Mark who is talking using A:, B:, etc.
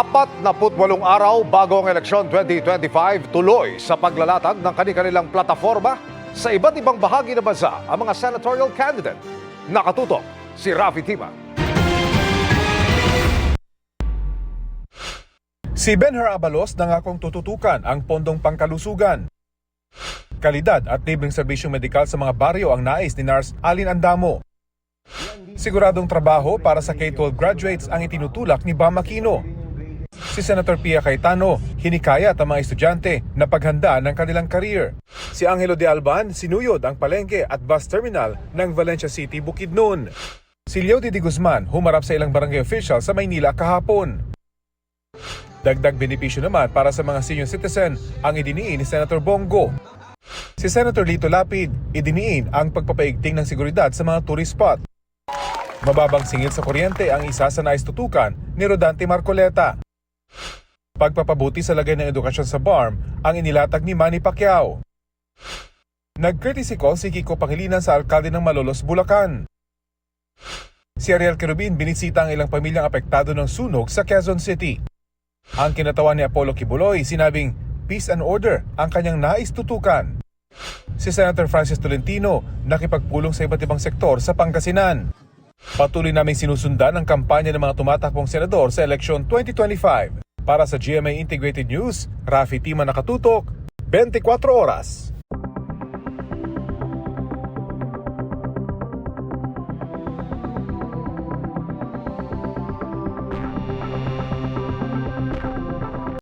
A: 48 araw bago ang eleksyon 2025, tuloy sa paglalatag ng kanilang plataforma sa iba't ibang bahagi ng bansa ang mga senatorial candidate. Nakatutok si Rafi Tima.
B: Si Benher Abalos nangakong tututukan ang pondong pangkalusugan. Kalidad at libreng serbisyong medikal sa mga baryo ang nais ni Nars Alin Andamo. Siguradong trabaho para sa K-12 graduates ang itinutulak ni Bam Aquino. Si Senator Pia Cayetano, hinikayat ang mga estudyante na paghanda ng kanilang career. Si Angelo de Alban, sinuyod ang palengke at bus terminal ng Valencia City, Bukidnon. Si Leo Didi Guzman, humarap sa ilang barangay official sa Maynila kahapon. Dagdag benepisyo naman para sa mga senior citizen ang idiniin ni Senator Bongo. Si Senator Lito Lapid, idiniin ang pagpapaigting ng seguridad sa mga tourist spot. Mababang singil sa kuryente ang isa sa nais tutukan ni Rodante Marcoleta. Pagpapabuti sa lagay ng edukasyon sa BARM ang inilatag ni Manny Pacquiao. Nag-courtesy call si Kiko Pangilinan sa alkalde ng Malolos, Bulacan. Si Ariel Querubin binisita ang ilang pamilyang apektado ng sunog sa Quezon City. Ang kinatawan ni Apollo Kibuloy sinabing peace and order ang kanyang nais tutukan. Si Senator Francis Tolentino nakipagpulong sa iba't ibang sektor sa Pangasinan. Patuloy naming sinusundan ang kampanya ng mga tumatakbong senador sa eleksyon 2025. Para sa GMA Integrated News, Rafi Tima, nakatutok, 24 oras.